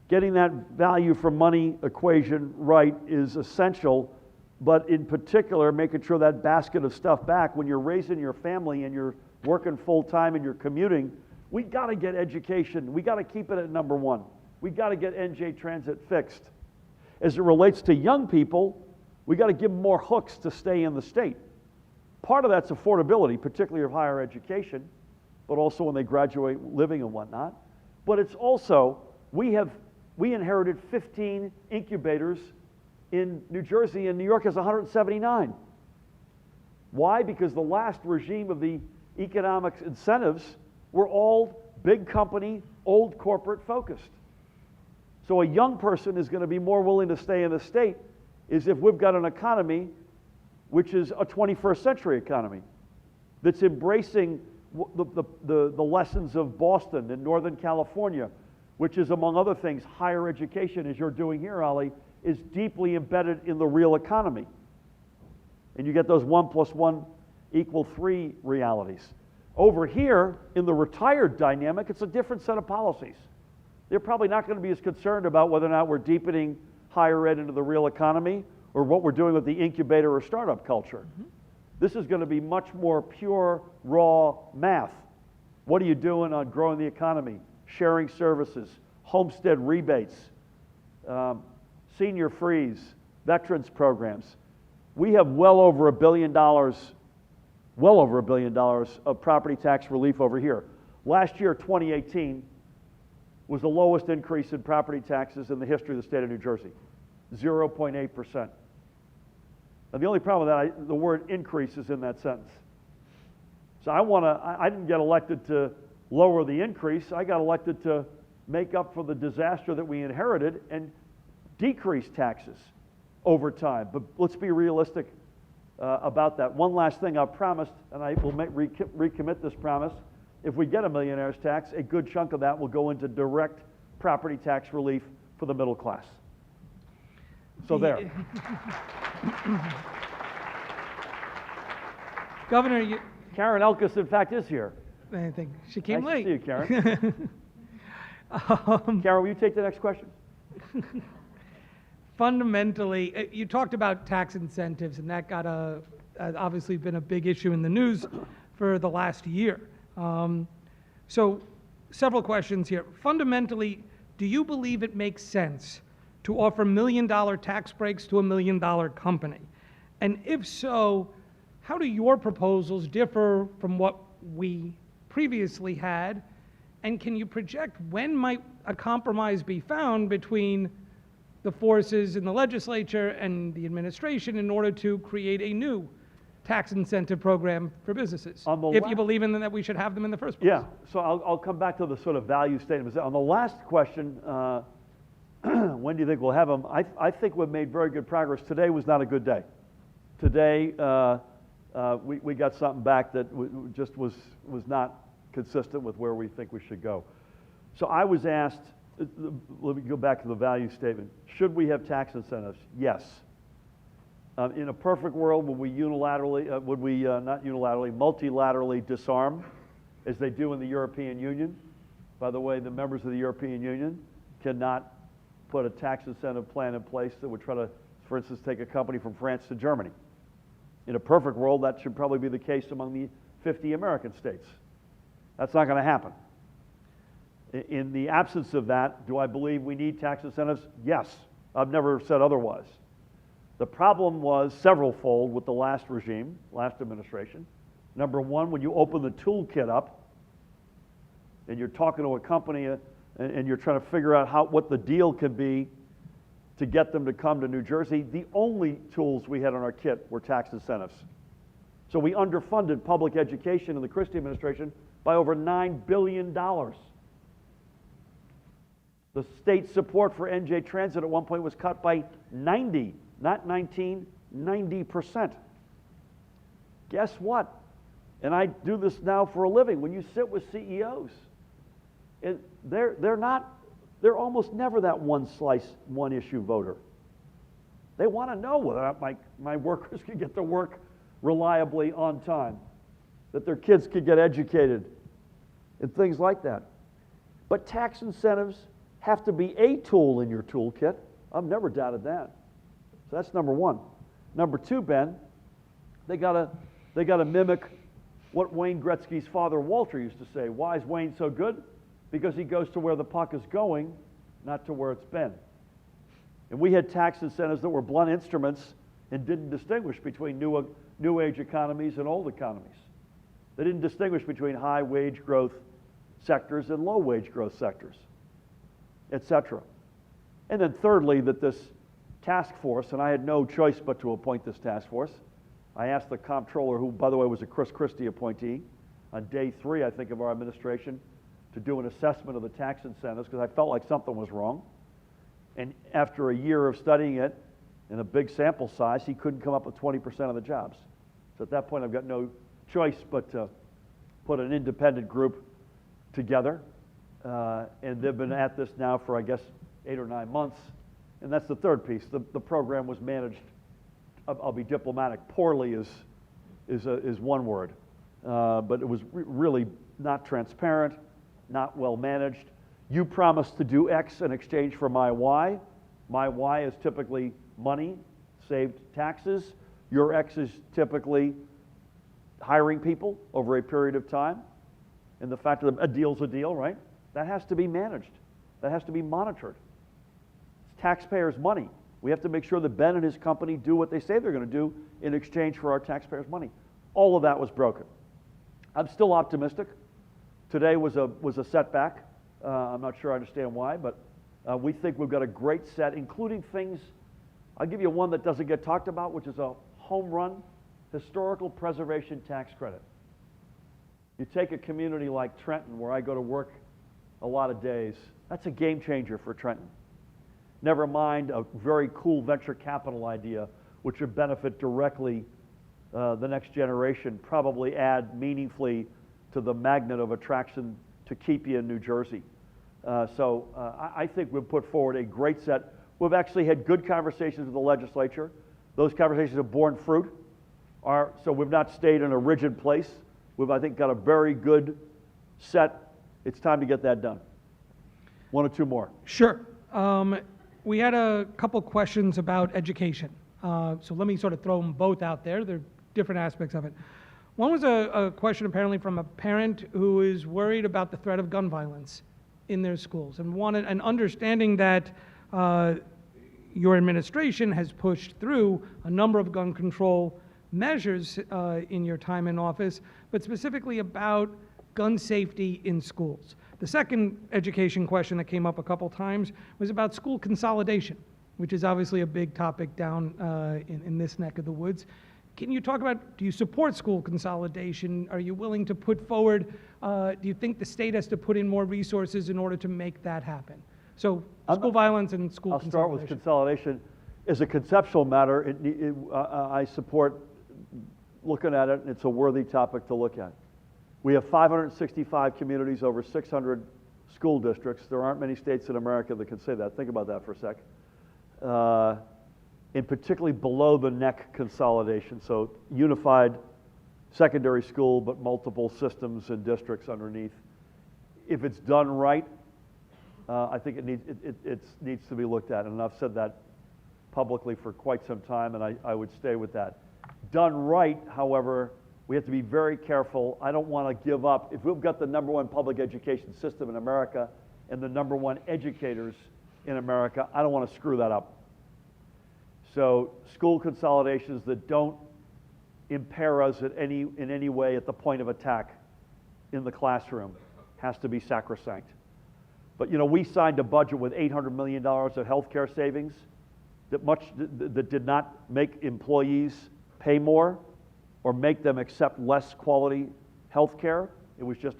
getting that value for money equation right is essential, but in particular, making sure that basket of stuff back, when you're raising your family and you're working full-time and you're commuting, we got to get education. We got to keep it at #1. We got to get NJ Transit fixed. As it relates to young people, we got to give them more hooks to stay in the state. Part of that's affordability, particularly of higher education, but also when they graduate, living and whatnot. But it's also, we inherited 15 incubators in New Jersey, and New York has 179. Why? Because the last regime of the economic incentives were all big company, old corporate focused. So a young person is going to be more willing to stay in the state is if we've got an economy which is a 21st century economy that's embracing the lessons of Boston and Northern California, which is, among other things, higher education, as you're doing here, Ali, is deeply embedded in the real economy. And you get those 1 + 1 = 3 realities. Over here, in the retired dynamic, it's a different set of policies. They're probably not going to be as concerned about whether or not we're deepening higher ed into the real economy or what we're doing with the incubator or startup culture. This is going to be much more pure, raw math. What are you doing on growing the economy, sharing services, homestead rebates, senior freeze, veterans programs? We have well over $1 billion of property tax relief over here. Last year, 2018, was the lowest increase in property taxes in the history of the state of New Jersey, 0.8%. Now, the only problem with that, the word increase is in that sentence. So I didn't get elected to lower the increase. I got elected to make up for the disaster that we inherited and decrease taxes over time. But let's be realistic about that. One last thing I've promised, and I will recommit this promise. If we get a millionaire's tax, a good chunk of that will go into direct property tax relief for the middle class. So there. Governor, Karen Elkis, in fact, is here. I think she came Nice late. to see you, Karen. Karen, will you take the next question? Fundamentally, you talked about tax incentives, and that got obviously been a big issue in the news for the last year. So several questions here. Fundamentally, do you believe it makes sense to offer $1 million tax breaks to $1 million company? And if so, how do your proposals differ from what we previously had? And can you project when might a compromise be found between the forces in the legislature and the administration in order to create a new tax incentive program for businesses, if you believe in them, that we should have them in the first place? Yeah, so I'll come back to the sort of value statements. On the last question, when do you think we'll have them? I think we've made very good progress. Today was not a good day. Today, we got something back that just was not consistent with where we think we should go. So I was asked, let me go back to the value statement. Should we have tax incentives? Yes. In a perfect world, would we multilaterally disarm, as they do in the European Union? By the way, the members of the European Union cannot put a tax incentive plan in place that would try to, for instance, take a company from France to Germany. In a perfect world, that should probably be the case among the 50 American states. That's not going to happen. In the absence of that, do I believe we need tax incentives? Yes. I've never said otherwise. The problem was several-fold with the last regime, last administration. Number one, when you open the toolkit up and you're talking to a company and you're trying to figure out what the deal could be to get them to come to New Jersey, the only tools we had on our kit were tax incentives. So we underfunded public education in the Christie administration by over $9 billion. The state support for NJ Transit at one point was cut by 90%. Not 19, 90%. Guess what? And I do this now for a living. When you sit with CEOs, they're almost never that one issue voter. They want to know whether or not my workers can get to work reliably on time, that their kids can get educated, and things like that. But tax incentives have to be a tool in your toolkit. I've never doubted that. So that's number one. Number two, Ben, they gotta mimic what Wayne Gretzky's father, Walter, used to say. Why is Wayne so good? Because he goes to where the puck is going, not to where it's been. And we had tax incentives that were blunt instruments and didn't distinguish between new age economies and old economies. They didn't distinguish between high wage growth sectors and low wage growth sectors, et cetera. And then thirdly, that this task force, and I had no choice but to appoint this task force. I asked the comptroller, who, by the way, was a Chris Christie appointee, on day 3, I think, of our administration, to do an assessment of the tax incentives, because I felt like something was wrong. And after a year of studying it, In a big sample size, he couldn't come up with 20% of the jobs. So at that point, I've got no choice but to put an independent group together. And they've been at this now for, I guess, 8 or 9 months. And that's the third piece. The program was managed, I'll be diplomatic, poorly is one word. But it was really not transparent, not well managed. You promised to do X in exchange for my Y. My Y is typically money, saved taxes. Your X is typically hiring people over a period of time. And the fact that a deal's a deal, right? That has to be managed. That has to be monitored. It's taxpayers' money. We have to make sure that Ben and his company do what they say they're going to do in exchange for our taxpayers' money. All of that was broken. I'm still optimistic. Today was a setback. I'm not sure I understand why, but we think we've got a great set, including things. I'll give you one that doesn't get talked about, which is a home run historical preservation tax credit. You take a community like Trenton, where I go to work a lot of days, that's a game changer for Trenton. Never mind a very cool venture capital idea, which would benefit directly the next generation, probably add meaningfully to the magnet of attraction to keep you in New Jersey. So I think we've put forward a great set. We've actually had good conversations with the legislature. Those conversations have borne fruit. So we've not stayed in a rigid place. We've, I think, got a very good set. It's time to get that done. One or two more. Sure. We had a couple questions about education. So let me sort of throw them both out there. They're different aspects of it. One was a question apparently from a parent who is worried about the threat of gun violence in their schools and wanted an understanding that your administration has pushed through a number of gun control measures in your time in office, but specifically about gun safety in schools. The second education question that came up a couple times was about school consolidation, which is obviously a big topic down in this neck of the woods. Can you talk about, do you support school consolidation? Are you willing to put forward, do you think the state has to put in more resources in order to make that happen? So school violence and school consolidation. I'll start with consolidation. As a conceptual matter, I support looking at it, and it's a worthy topic to look at. We have 565 communities, over 600 school districts. There aren't many states in America that can say that. Think about that for a sec. In particularly below the neck consolidation, so unified secondary school, but multiple systems and districts underneath. If it's done right, I think it needs to be looked at, and I've said that publicly for quite some time, and I would stay with that. Done right, however, we have to be very careful. I don't want to give up. If we've got the #1 public education system in America and the #1 educators in America, I don't want to screw that up. So school consolidations that don't impair us in any way at the point of attack in the classroom has to be sacrosanct. But you know, we signed a budget with $800 million of healthcare savings that did not make employees pay more or make them accept less quality health care. It was just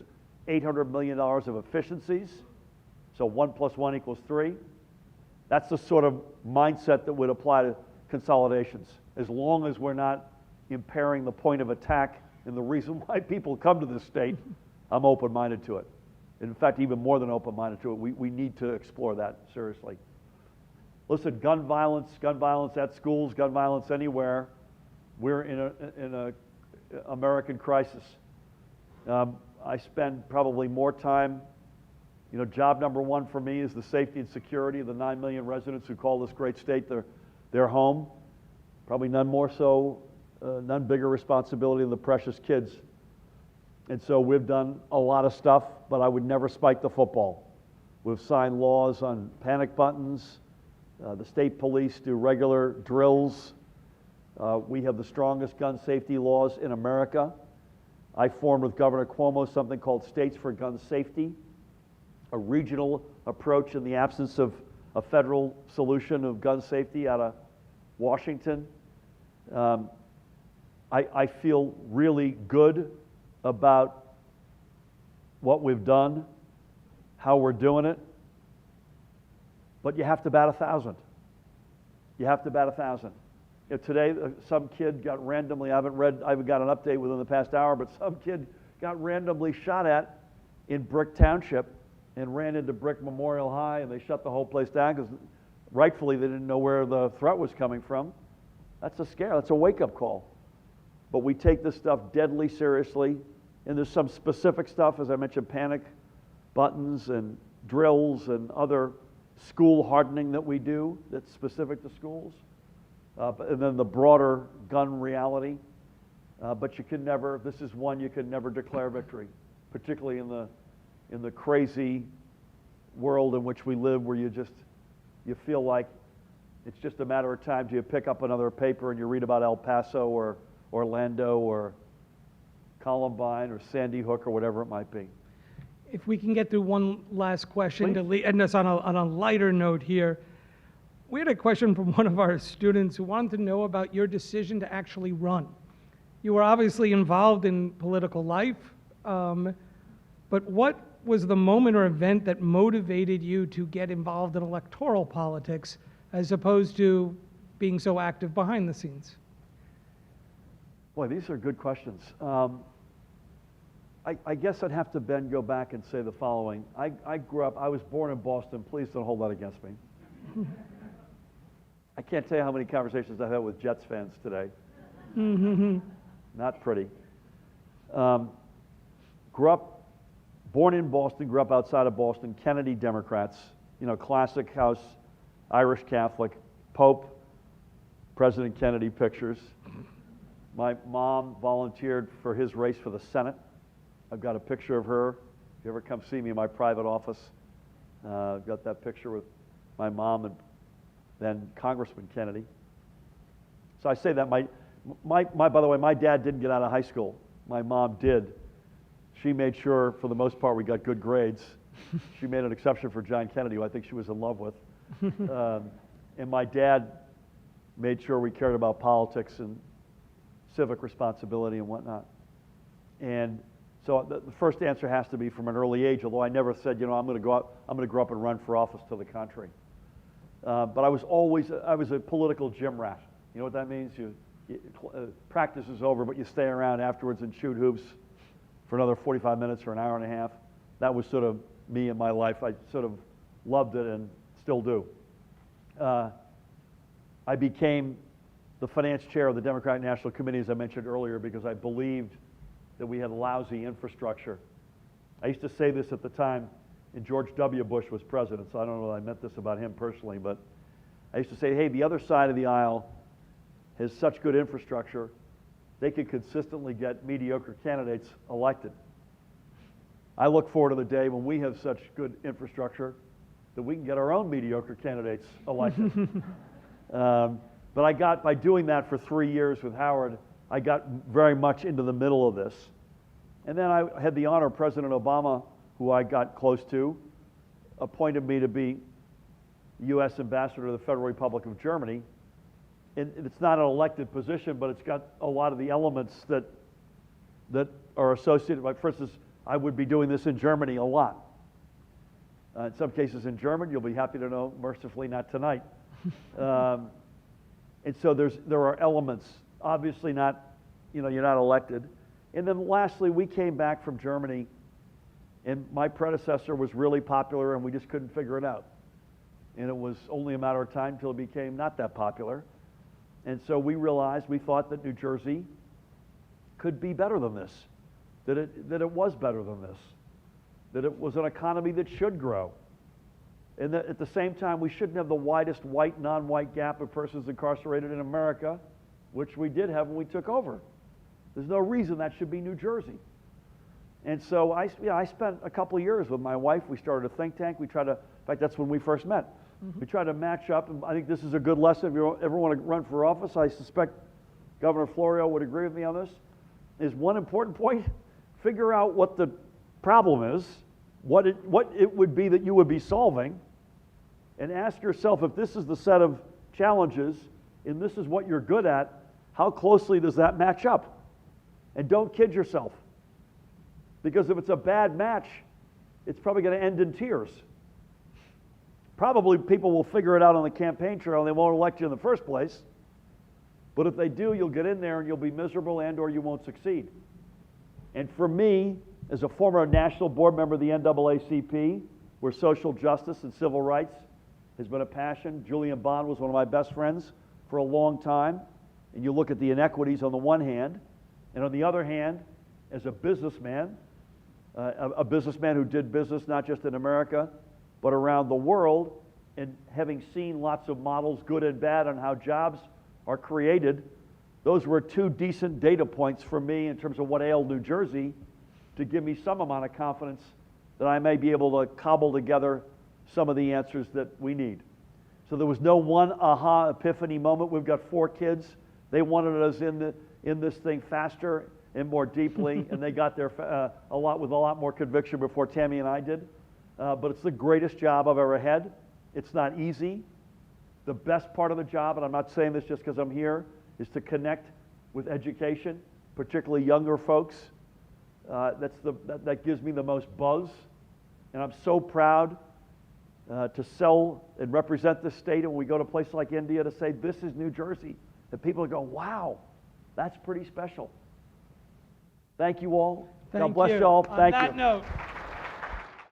$800 million of efficiencies. So 1 + 1 = 3. That's the sort of mindset that would apply to consolidations. As long as we're not impairing the point of attack and the reason why people come to this state, I'm open-minded to it. In fact, even more than open-minded to it, we need to explore that seriously. Listen, gun violence at schools, gun violence anywhere, we're in an American crisis. I spend probably more time, you know, job #1 for me is the safety and security of the 9 million residents who call this great state their home. Probably none more so, none bigger responsibility than the precious kids. And so we've done a lot of stuff, but I would never spike the football. We've signed laws on panic buttons. The state police do regular drills. We have the strongest gun safety laws in America. I formed with Governor Cuomo something called States for Gun Safety, a regional approach in the absence of a federal solution of gun safety out of Washington. I feel really good about what we've done, how we're doing it, but you have to bat 1,000. You have to bat 1,000. Today, some kid got randomly, I haven't got an update within the past hour, but some kid got randomly shot at in Brick Township and ran into Brick Memorial High, and they shut the whole place down because rightfully they didn't know where the threat was coming from. That's a scare, that's a wake-up call. But we take this stuff deadly seriously, and there's some specific stuff, as I mentioned, panic buttons and drills and other school hardening that we do that's specific to schools. And then the broader gun reality. But you can never, this is one you can never declare victory, particularly in the crazy world in which we live, where you feel like it's just a matter of time till you pick up another paper and you read about El Paso or Orlando or Columbine or Sandy Hook or whatever it might be. If we can get through one last question, Please. and it's on a lighter note here. We had a question from one of our students who wanted to know about your decision to actually run. You were obviously involved in political life, but what was the moment or event that motivated you to get involved in electoral politics as opposed to being so active behind the scenes? Boy, these are good questions. I guess I'd have to, Ben, go back and say the following. I was born in Boston. Please don't hold that against me. I can't tell you how many conversations I've had with Jets fans today. Not pretty. Born in Boston, grew up outside of Boston, Kennedy Democrats, classic house, Irish Catholic, Pope, President Kennedy pictures. My mom volunteered for his race for the Senate. I've got a picture of her. If you ever come see me in my private office, I've got that picture with my mom and then Congressman Kennedy. So I say that by the way, my dad didn't get out of high school. My mom did. She made sure, for the most part, we got good grades. She made an exception for John Kennedy, who I think she was in love with. And my dad made sure we cared about politics and civic responsibility and whatnot. And so the first answer has to be from an early age, although I never said, I'm going to grow up and run for office. To the contrary. But I was a political gym rat. You know what that means? Practice is over, but you stay around afterwards and shoot hoops for another 45 minutes or an hour and a half. That was sort of me in my life. I sort of loved it and still do. I became the finance chair of the Democratic National Committee, as I mentioned earlier, because I believed that we had lousy infrastructure. I used to say this at the time, and George W. Bush was president, so I don't know that I meant this about him personally, but I used to say, hey, the other side of the aisle has such good infrastructure, they could consistently get mediocre candidates elected. I look forward to the day when we have such good infrastructure that we can get our own mediocre candidates elected. But by doing that for 3 years with Howard, I got very much into the middle of this. And then I had the honor of President Obama, who I got close to, appointed me to be U.S. Ambassador to the Federal Republic of Germany. And it's not an elected position, but it's got a lot of the elements that are associated. Like, for instance, I would be doing this in Germany a lot. In some cases in German, you'll be happy to know, mercifully not tonight. And so there are elements, obviously not, you're not elected. And then lastly, we came back from Germany, and my predecessor was really popular, and we just couldn't figure it out. And it was only a matter of time till it became not that popular. And so we thought that New Jersey could be better than this, that it was better than this, that it was an economy that should grow. And that at the same time, we shouldn't have the widest white, non-white gap of persons incarcerated in America, which we did have when we took over. There's no reason that should be New Jersey. And so I spent a couple of years with my wife. We started a think tank. In fact, that's when we first met. We tried to match up, and I think this is a good lesson. If you ever want to run for office, I suspect Governor Florio would agree with me on this, is one important point: figure out what the problem is, what it would be that you would be solving, and ask yourself, if this is the set of challenges, and this is what you're good at, how closely does that match up? And don't kid yourself. Because if it's a bad match, it's probably going to end in tears. Probably people will figure it out on the campaign trail and they won't elect you in the first place. But if they do, you'll get in there and you'll be miserable and or you won't succeed. And for me, as a former national board member of the NAACP, where social justice and civil rights has been a passion, Julian Bond was one of my best friends for a long time. And you look at the inequities on the one hand, and on the other hand, as a businessman who did business not just in America, but around the world, and having seen lots of models, good and bad, on how jobs are created, those were two decent data points for me in terms of what ailed New Jersey to give me some amount of confidence that I may be able to cobble together some of the answers that we need. So there was no one aha epiphany moment. We've got 4 kids. They wanted us in this thing faster and more deeply, and they got there with a lot more conviction before Tammy and I did. But it's the greatest job I've ever had. It's not easy. The best part of the job, and I'm not saying this just because I'm here, is to connect with education, particularly younger folks. That gives me the most buzz. And I'm so proud to sell and represent this state, and when we go to places like India to say, this is New Jersey, that people go, wow, that's pretty special. Thank you all. God bless you all. Thank you. On that note.